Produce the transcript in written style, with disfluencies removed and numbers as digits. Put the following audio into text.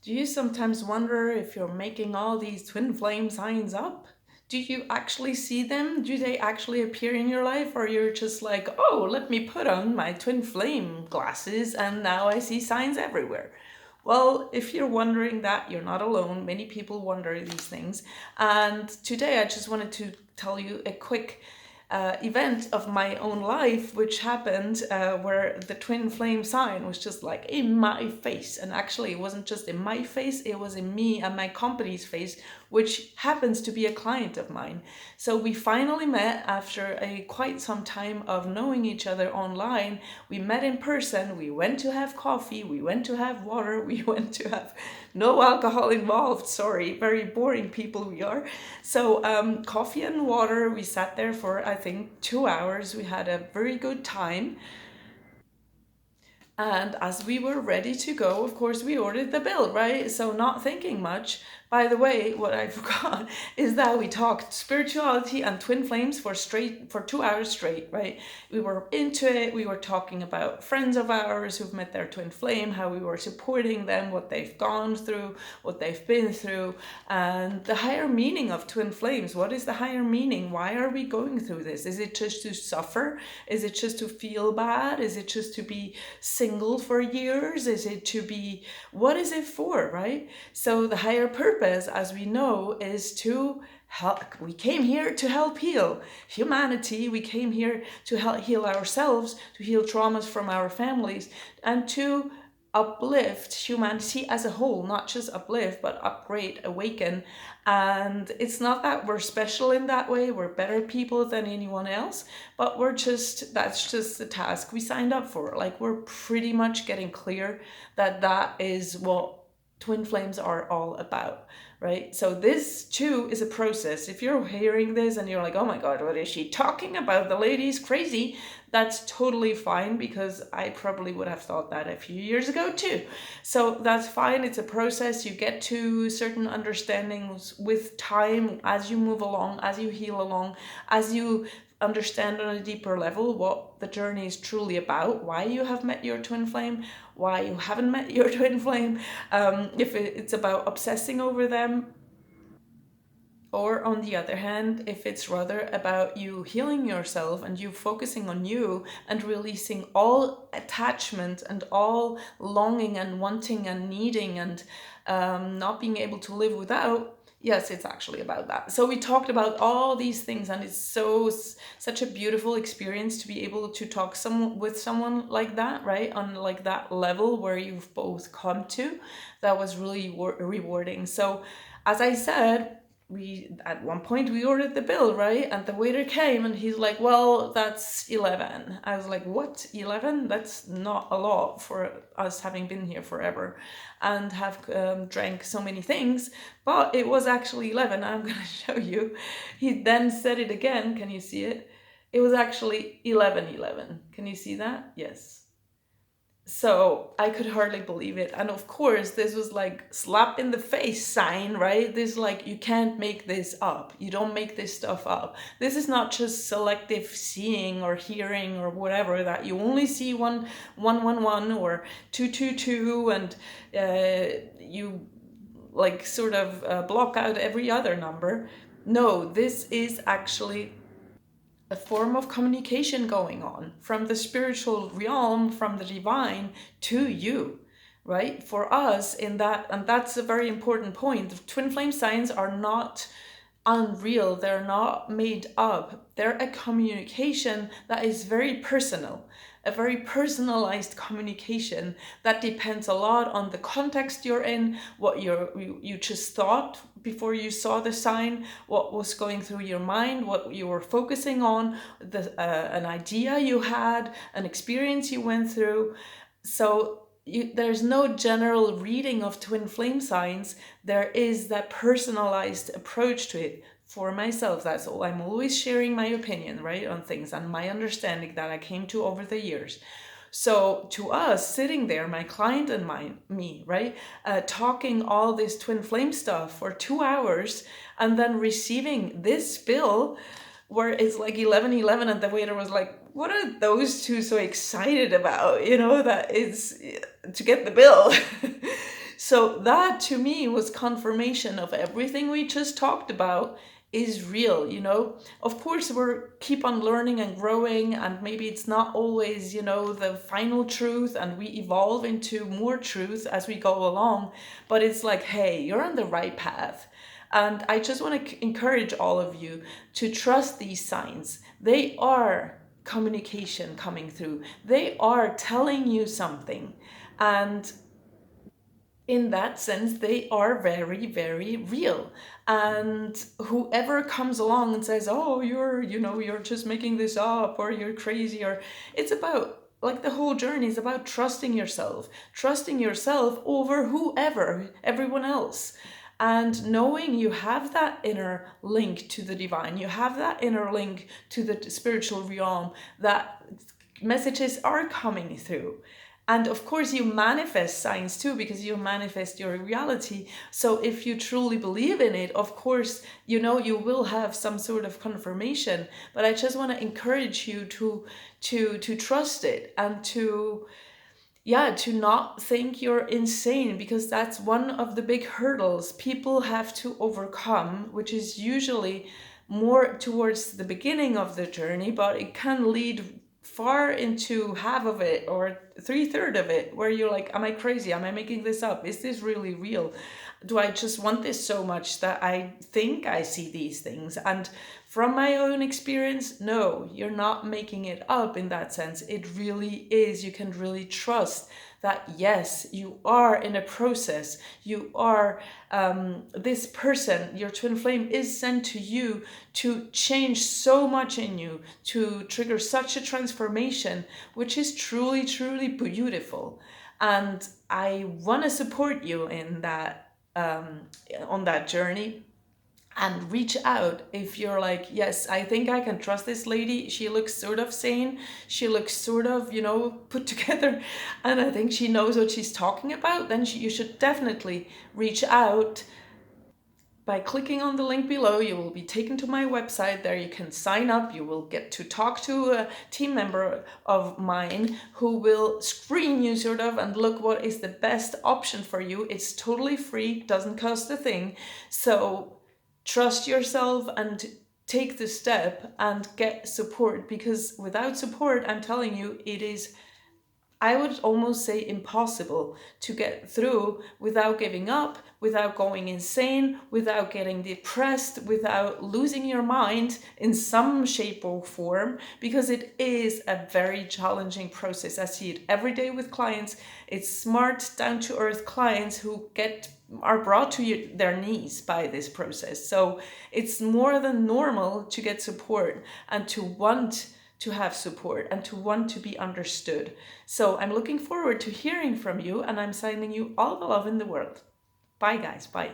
Do you sometimes wonder if you're making all these twin flame signs up? Do you actually see them? Do they actually appear in your life? Or you're just like, oh, let me put on my twin flame glasses and now I see signs everywhere? Well, if you're wondering that, you're not alone. Many people wonder these things. And today I just wanted to tell you a quick event of my own life, which happened where the twin flame sign was just like in my face. And actually, it wasn't just in my face, it was in me and my company's face, which happens to be a client of mine. So we finally met after quite some time of knowing each other online. We met in person, we went to have coffee, we went to have water, we went to have no alcohol involved. Sorry, very boring people we are. So coffee and water, we sat there for I think 2 hours. We had a very good time. And as we were ready to go, of course, we ordered the bill, right? So, not thinking much. By the way, what I forgot is that we talked spirituality and twin flames for 2 hours straight, right? We were into it. We were talking about friends of ours who've met their twin flame, how we were supporting them, what they've gone through, what they've been through, and the higher meaning of twin flames. What is the higher meaning? Why are we going through this? Is it just to suffer? Is it just to feel bad? Is it just to be single for years? Is it to be, what is it for, right? So the higher purpose, as we know, is to help. We came here to help heal humanity. We came here to help heal ourselves, to heal traumas from our families, and to uplift humanity as a whole, not just uplift, but upgrade, awaken. And it's not that we're special in that way, we're better people than anyone else, but that's just the task we signed up for. Like, we're pretty much getting clear that that is what twin flames are all about, right? So this too is a process. If you're hearing this and you're like, oh my God, what is she talking about? The lady's crazy. That's totally fine, because I probably would have thought that a few years ago too. So that's fine. It's a process. You get to certain understandings with time as you move along, as you heal along, as you understand on a deeper level what the journey is truly about, why you have met your twin flame, why you haven't met your twin flame, if it's about obsessing over them, or on the other hand, if it's rather about you healing yourself and you focusing on you and releasing all attachment and all longing and wanting and needing and not being able to live without. Yes, it's actually about that. So we talked about all these things, and it's such a beautiful experience to be able to talk with someone like that, right? On like that level where you've both come to. That was really rewarding. So, as I said, we at one point we ordered the bill, right? And the waiter came and he's like, well, that's 11. I was like, what, 11? That's not a lot for us having been here forever and have drank so many things, but it was actually 11. I'm gonna show you. He then said it again. Can you see it? It was actually 11:11. Can you see that? Yes. So I could hardly believe it. And of course, this was like slap in the face sign, right? This, like, you can't make this up. You don't make this stuff up. This is not just selective seeing or hearing or whatever, that you only see 111 or 222, and you like sort of block out every other number. No, this is actually a form of communication going on from the spiritual realm, from the divine to you, right? For us, in that, and that's a very important point. The twin flame signs are not unreal, they're not made up. They're a communication that is very personal, a very personalized communication that depends a lot on the context you're in, what you just thought before you saw the sign, what was going through your mind, what you were focusing on, an idea you had, an experience you went through. So there's no general reading of twin flame signs. There is that personalized approach to it. For myself, that's all. I'm always sharing my opinion, right, on things and my understanding that I came to over the years. So to us, sitting there, my client and me, right, talking all this twin flame stuff for 2 hours, and then receiving this bill where it's like 11:11, and the waiter was like, what are those two so excited about? That is to get the bill. So that to me was confirmation of everything we just talked about is real, you know. Of course, we're keep on learning and growing, and maybe it's not always, you know, the final truth, and we evolve into more truth as we go along. But it's like, hey, you're on the right path. And I just want to encourage all of you to trust these signs. They are communication coming through, they are telling you something. And in that sense, they are very, very real. And whoever comes along and says, oh, you're, you know, you're just making this up, or you're crazy, or it's about, like, the whole journey is about trusting yourself over whoever, everyone else. And knowing you have that inner link to the divine, you have that inner link to the spiritual realm, that messages are coming through. And of course, you manifest signs too, because you manifest your reality. So if you truly believe in it, of course, you know, you will have some sort of confirmation. But I just want to encourage you to trust it, and to, yeah, to not think you're insane, because that's one of the big hurdles people have to overcome, which is usually more towards the beginning of the journey, but it can lead far into half of it or 3/3 of it, where you're like, am I crazy? Am I making this up? Is this really real? Do I just want this so much that I think I see these things? And from my own experience, no, you're not making it up in that sense. It really is. You can really trust that, yes, you are in a process. You are, this person, your twin flame, is sent to you to change so much in you, to trigger such a transformation, which is truly, truly beautiful. And I want to support you in that, on that journey. And reach out if you're like, yes, I think I can trust this lady. She looks sort of sane. She looks sort of, you know, put together. And I think she knows what she's talking about. Then you should definitely reach out. By clicking on the link below, you will be taken to my website. There you can sign up. You will get to talk to a team member of mine who will screen you sort of and look what is the best option for you. It's totally free, doesn't cost a thing. So trust yourself and take the step and get support, because without support, I'm telling you, it is, I would almost say, impossible to get through without giving up, without going insane, without getting depressed, without losing your mind in some shape or form, because it is a very challenging process. I see it every day with clients. It's smart, down-to-earth clients who are brought to their knees by this process. So it's more than normal to get support and to want to have support and to want to be understood. So I'm looking forward to hearing from you, and I'm sending you all the love in the world. Bye guys, bye.